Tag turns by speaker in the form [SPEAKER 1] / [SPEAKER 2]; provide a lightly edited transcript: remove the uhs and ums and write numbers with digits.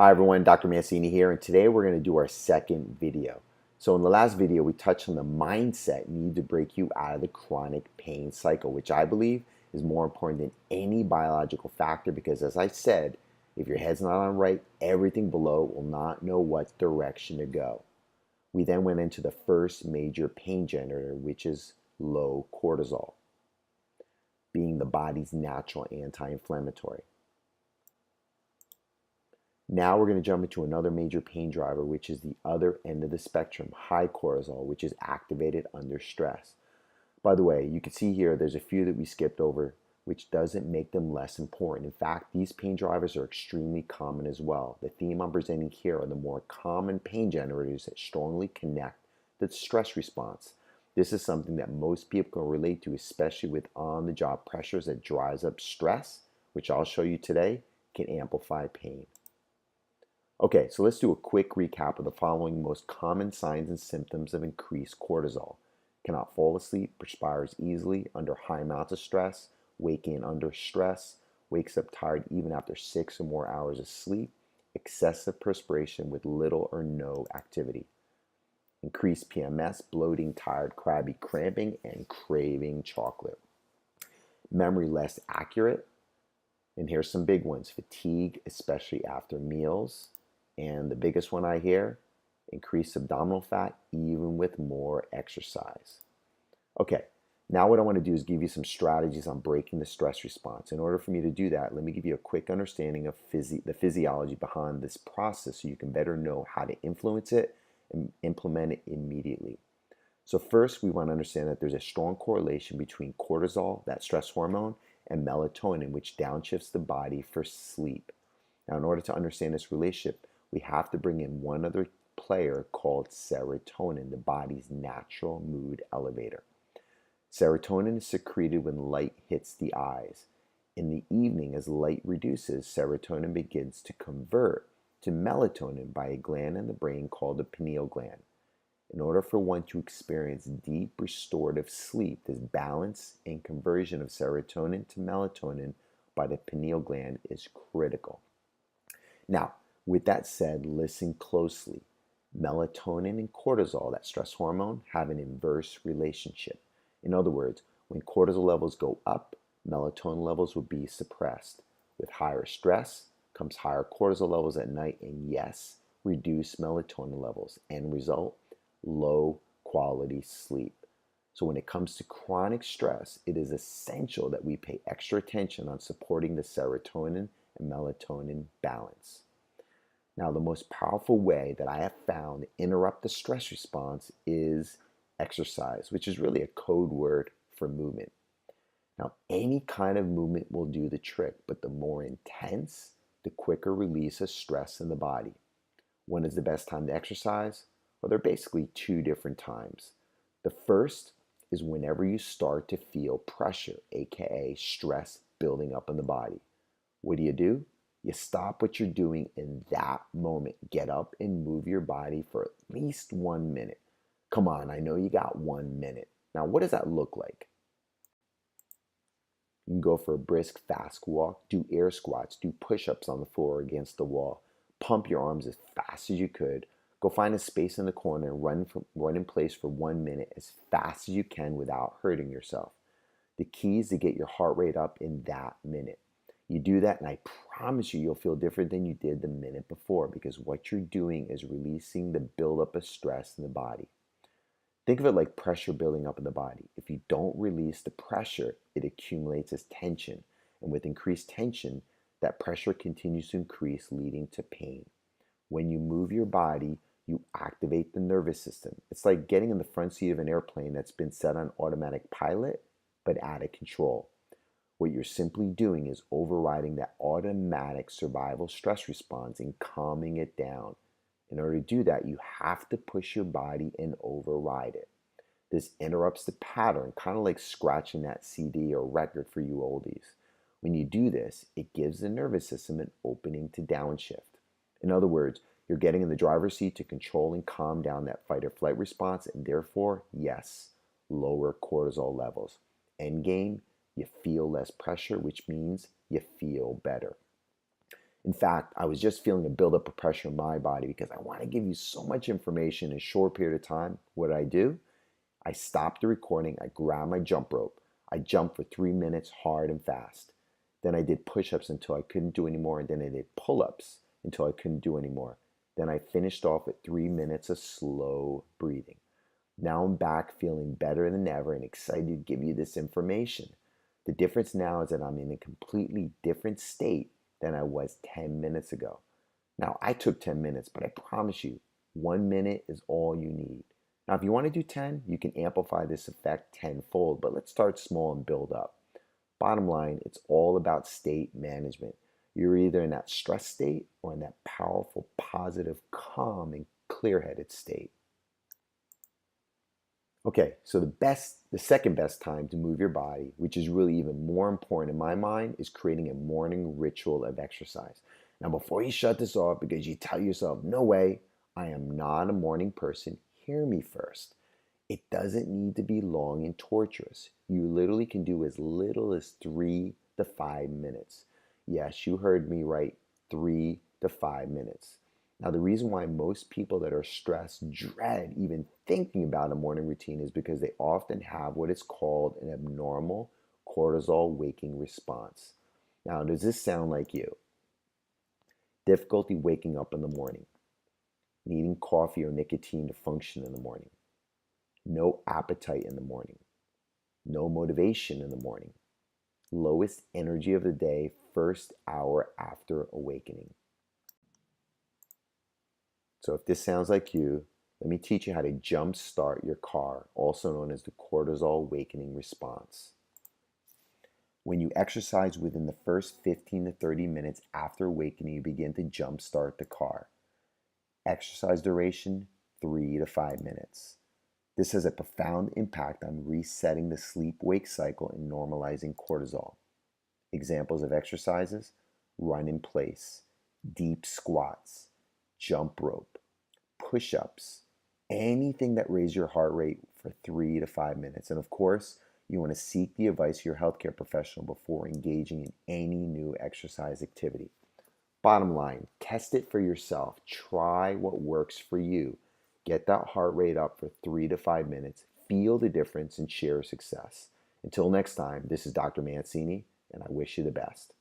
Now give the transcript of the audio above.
[SPEAKER 1] Hi everyone, Dr. Mancini here, and today we're going to do our second video. So in the last video, we touched on the mindset needed to break you out of the chronic pain cycle, which I believe is more important than any biological factor because, as I said, if your head's not on right, everything below will not know what direction to go. We then went into the first major pain generator, which is low cortisol, being the body's natural anti-inflammatory. Now we're going to jump into another major pain driver, which is the other end of the spectrum, high cortisol, which is activated under stress. By the way, you can see here there's a few that we skipped over, which doesn't make them less important. In fact, these pain drivers are extremely common as well. The theme I'm presenting here are the more common pain generators that strongly connect the stress response. This is something that most people can relate to, especially with on-the-job pressures that drives up stress, which I'll show you today, can amplify pain. Okay, so let's do a quick recap of the following most common signs and symptoms of increased cortisol. Cannot fall asleep, perspires easily under high amounts of stress, waking under stress, wakes up tired even after 6 or more hours of sleep, excessive perspiration with little or no activity, increased PMS, bloating, tired, crabby, cramping, and craving chocolate. Memory less accurate, and here's some big ones: fatigue, especially after meals. And the biggest one I hear, increased abdominal fat even with more exercise. Okay, now what I want to do is give you some strategies on breaking the stress response. In order for me to do that, let me give you a quick understanding of the physiology behind this process so you can better know how to influence it and implement it immediately. So first, we want to understand that there's a strong correlation between cortisol, that stress hormone, and melatonin, which downshifts the body for sleep. Now, in order to understand this relationship, we have to bring in one other player called serotonin, the body's natural mood elevator. Serotonin is secreted when light hits the eyes. In the evening, as light reduces, serotonin begins to convert to melatonin by a gland in the brain called the pineal gland. In order for one to experience deep restorative sleep, this balance and conversion of serotonin to melatonin by the pineal gland is critical. Now, with that said, listen closely. Melatonin and cortisol, that stress hormone, have an inverse relationship. In other words, when cortisol levels go up, melatonin levels will be suppressed. With higher stress comes higher cortisol levels at night and, yes, reduced melatonin levels. End result, low quality sleep. So when it comes to chronic stress, it is essential that we pay extra attention on supporting the serotonin and melatonin balance. Now, the most powerful way that I have found to interrupt the stress response is exercise, which is really a code word for movement. Now, any kind of movement will do the trick, but the more intense, the quicker release of stress in the body. When is the best time to exercise? Well, there are basically two different times. The first is whenever you start to feel pressure, aka stress, building up in the body. What do? You stop what you're doing in that moment. Get up and move your body for at least 1 minute. Come on, I know you got 1 minute. Now, what does that look like? You can go for a brisk, fast walk, do air squats, do push-ups on the floor or against the wall, pump your arms as fast as you could, go find a space in the corner and run in place for 1 minute as fast as you can without hurting yourself. The key is to get your heart rate up in that minute. You do that, and I promise you'll feel different than you did the minute before because what you're doing is releasing the buildup of stress in the body. Think of it like pressure building up in the body. If you don't release the pressure, it accumulates as tension. And with increased tension, that pressure continues to increase, leading to pain. When you move your body, you activate the nervous system. It's like getting in the front seat of an airplane that's been set on automatic pilot, but out of control. What you're simply doing is overriding that automatic survival stress response and calming it down. In order to do that, you have to push your body and override it. This interrupts the pattern, kind of like scratching that CD or record for you oldies. When you do this, it gives the nervous system an opening to downshift. In other words, you're getting in the driver's seat to control and calm down that fight or flight response and therefore, yes, lower cortisol levels. End game, you feel less pressure, which means you feel better. In fact, I was just feeling a buildup of pressure in my body because I want to give you so much information in a short period of time. What did I do? I stopped the recording. I grabbed my jump rope. I jumped for 3 minutes hard and fast. Then I did push-ups until I couldn't do anymore. And then I did pull-ups until I couldn't do anymore. Then I finished off with 3 minutes of slow breathing. Now I'm back feeling better than ever and excited to give you this information. The difference now is that I'm in a completely different state than I was 10 minutes ago. Now, I took 10 minutes, but I promise you, 1 minute is all you need. Now, if you want to do 10, you can amplify this effect tenfold, but let's start small and build up. Bottom line, it's all about state management. You're either in that stress state or in that powerful, positive, calm, and clear-headed state. Okay, so the second best time to move your body, which is really even more important in my mind, is creating a morning ritual of exercise. Now, before you shut this off because you tell yourself, no way, I am not a morning person, hear me first. It doesn't need to be long and torturous. You literally can do as little as 3 to 5 minutes. Yes, you heard me right, 3 to 5 minutes. Now, the reason why most people that are stressed dread even thinking about a morning routine is because they often have what is called an abnormal cortisol waking response. Now, does this sound like you? Difficulty waking up in the morning, needing coffee or nicotine to function in the morning, no appetite in the morning, no motivation in the morning, lowest energy of the day, first hour after awakening. So if this sounds like you, let me teach you how to jumpstart your C.A.R, also known as the cortisol awakening response. When you exercise within the first 15 to 30 minutes after awakening, you begin to jumpstart the C.A.R. Exercise duration, 3 to 5 minutes. This has a profound impact on resetting the sleep-wake cycle and normalizing cortisol. Examples of exercises: run in place, deep squats, jump rope, push-ups, anything that raises your heart rate for 3 to 5 minutes. And of course, you want to seek the advice of your healthcare professional before engaging in any new exercise activity. Bottom line, test it for yourself. Try what works for you. Get that heart rate up for 3 to 5 minutes. Feel the difference and share success. Until next time, this is Dr. Mancini, and I wish you the best.